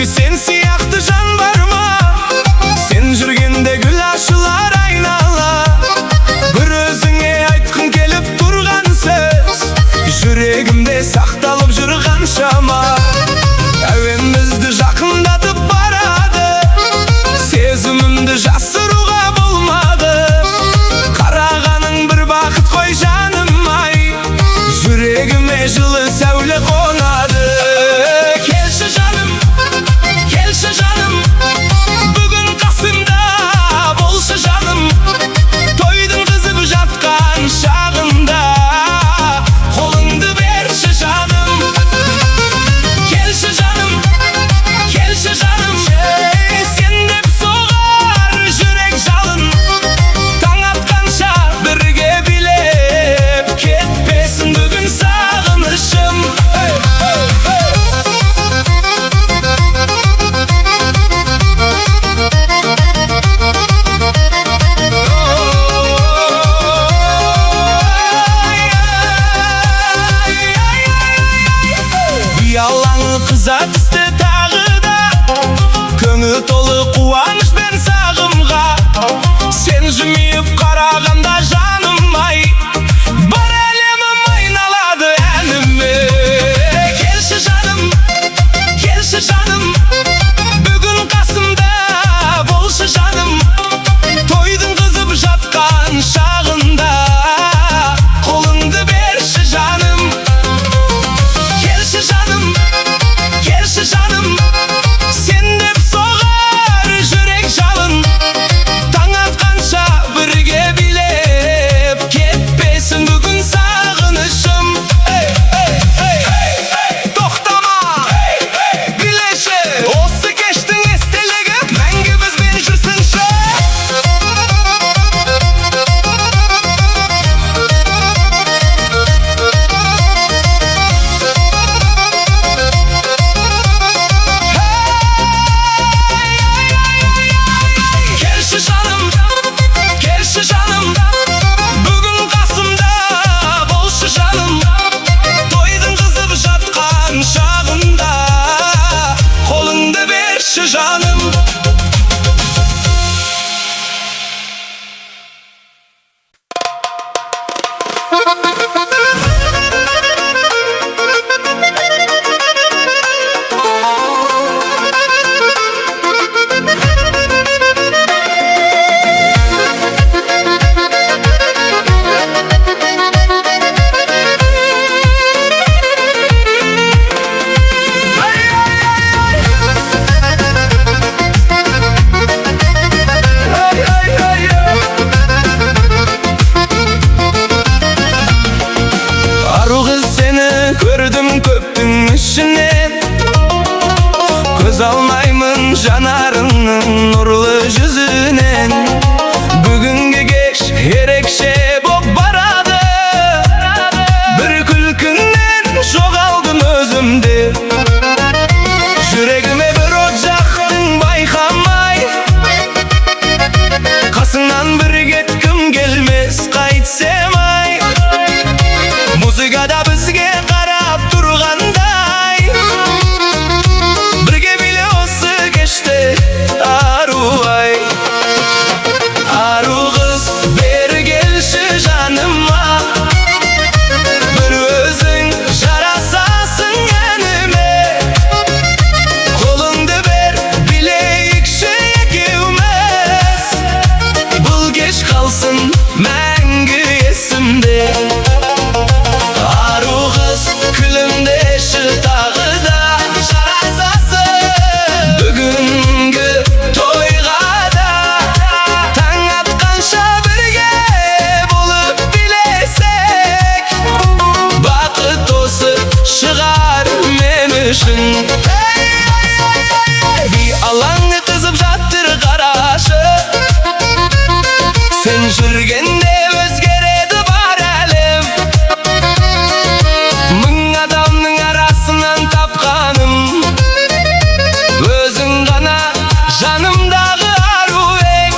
Sen siyahtı can var mı? Sen жүргенде gül açılar aynala. Bir özüne aytqın kelip turgan söz, yüreğimde saqtalып жүрган şama. Evimizdi жақынdatıp baradı, sezimimdi жасыруға болмады. Қарағаның bir бақыт қой жаным ай, yüreğime жылы сәуле қонады. Келші жаным, келші жаным, бүгін қасымда болшы жаным. Тойдың қызып жатқан шағында қолыңды берші жаным. Келші жаным, келші жаным, сен деп соғар жүрек жалын. Таң атқанша бірге билеп, кетпесін бүгін сағынышым. Ялаңы қыза түсті тағы да, көңіл толы қуаныш пен сағымға. Сен жымиып қарағанда жаным ай, бар әлемім айналады әніме. Келші жаным, келші жаным, бүгін қасымда болшы жаным. Тойдың қызып жатқан шағында қолыңды берші жаным. Келші жаным, келші жаным, сен деп соғар жүрек жалын. Таң атқанша бірге билеп, кетпесін бүгін сағынышым. Тоқтама, билеші, осы кештің естелігі мәңгі бізбен жүрсінші. Келші жаным, келші жаным, бүгін қасымда болшы жаным. Тойдың қызып жатқан шағында қолыңды берші жаным. Ару қыз сені көрдім көптің ішінен, көз алмаймын жанарыңның нұрлы жүзінен. Бүгінгі кеш ерекше боп барады, бір күлкіңнен жоғалдым өзімде. Жүрегіме бір от жақтың байқамай, қасыңнан бір кеткім келмес қайтсем ай. Музыкада бізге қарап тұрғандай, бірге биле осы кеште ару ай. Ару қыз бері келші жаныма, бір өзің жарасасың әніме. Қолыңды бер, билейікші екеуміз, бұл кеш қалсын мәңгі есімде. Ару қыз күлімдеші тағы да жарасасың бүгінгі тойға да. Таң атқанша бірге болып билесек, бақыт осы шығар мен үшін. Би алаңы қызып жаттыр қарашы, сен жүргенде өзгереді бар әлем. Мың адамның арасынан тапқаным, өзің ғана жанымдағы ару ең.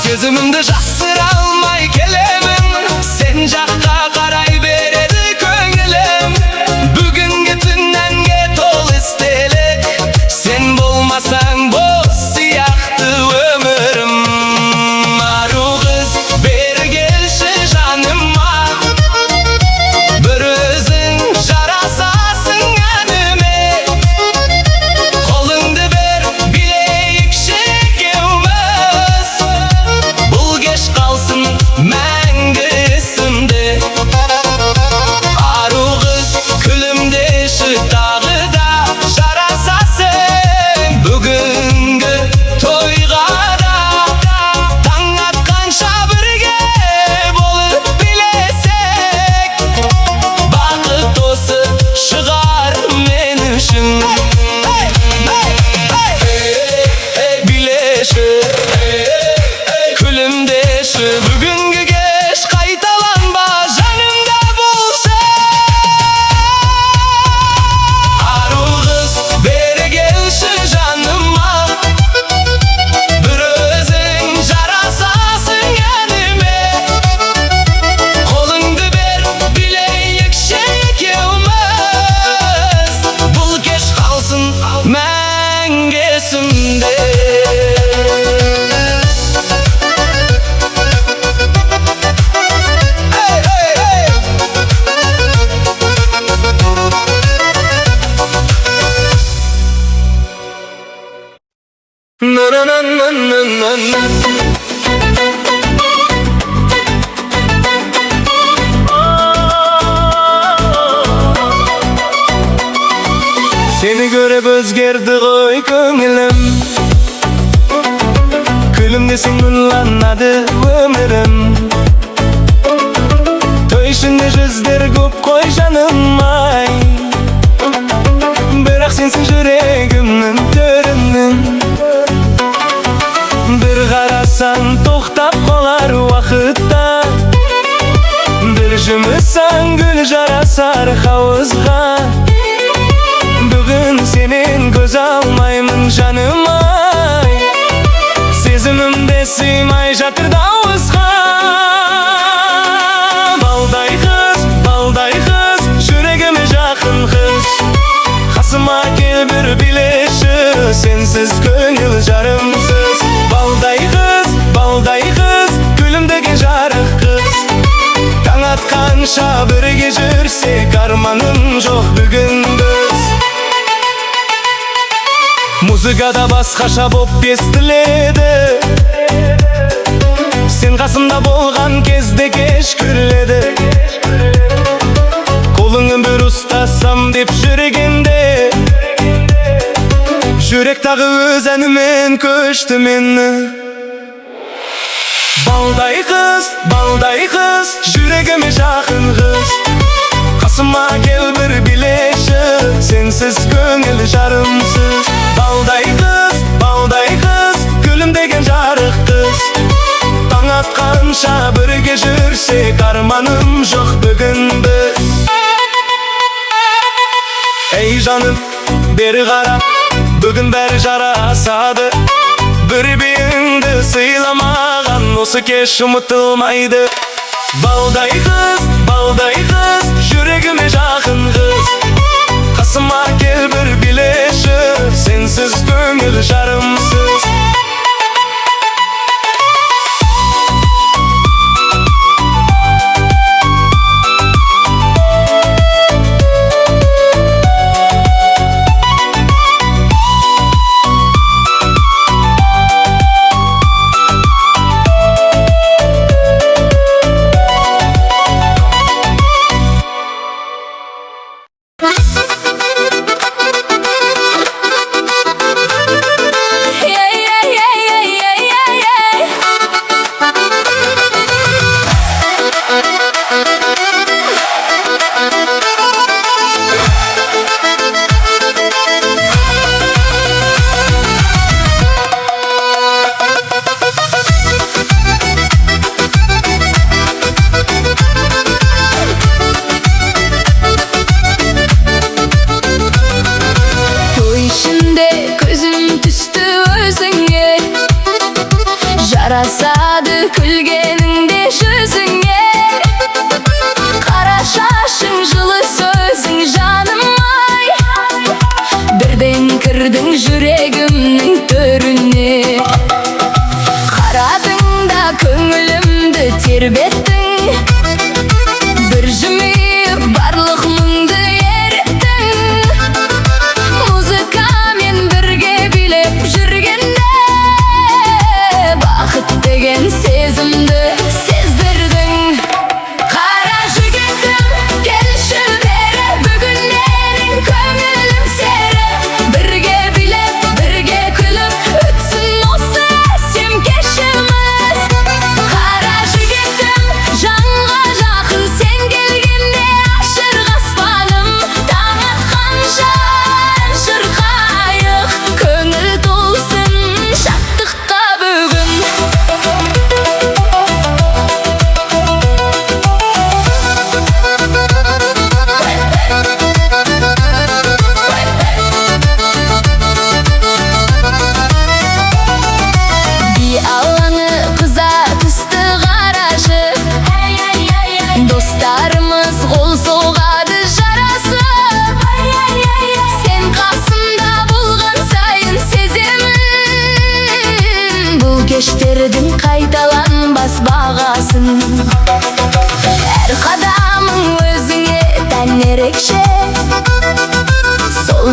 Сезімімді жасыра алмай келемін, сен жаққа қарай береді көңілім. Бүгінгі түннен Seni görüp özgerdi goy köngülüm, Külümdesin nurlanadi ömürüm. Toy içinde yüzler köp koy canım ay, Birak sensin yüregimnin töründün. Bir karasan toktap qolar vakıtta, Bir jümüsan gül jarasar havuzga. Bugün senin göz almayımın canım ay, Sezimimde siymay jatır davuzga. Balday kız, yüregime jakın kız, Kasıma gel bir bileşi, sensiz köngül jarımsız. Balday kız, gülümdeki jarık kız, Taң atkança birge жүrsек, Armanım жоқ бүгін біз. Muzikada басқаша боп естіледі, Sen қасымда болған кезде кеш күрледі. Қолыңы бір ұстасам деп жүргенде, Жүрек тағы өз әнімен көшті мені. Balday kız, yüregime жақын kız, Kasıma gel bir bileşi, sensiz köngül jarımsız. Balday kız, gülüm degen jarık kız, Taң atkança birge жүrsек, Armanım жоқ бүгін біз. Ey canım, beri qarap, бүгін бәрі жарасады. Bir birinde sıylamağın осы кеш ұмытылмайды. Balday kız, yüregime жақын kız, Kasıma gel bir bileşi, sensiz köngül jarımsız. Жарасады күлгеніңде жүзіңе, Қара шашың, жылы сөзің жаным ай, Бірден кірдің жүрегімнің төріне. Қарадың да көңілімді тербеттің, Bir жымиып барлық мұңды ерттің. Музыкамен бірге билеп жүргенде, Бақыт деген сезімді сездірдің. Қара жігітім, келші бері, Бүгін менің көңілім сері. Бірге билеп, бірге күліп, Өтсін осы әсем кешіміз. Қара жігітім, жанға жақын, Сен келгенде ашыр аспаным. Таң атқанша ән шырқайық, Көңіл толсын шаттыққа бүгін. Би алаңы қыза түсті қарашып, Достарымыз қол соғады жарасып. Сен қасымда болған сайын сеземін, Бұл кештердің қайталанбас бағасын. Әр қадамың өзіңе тән ерекше, Сол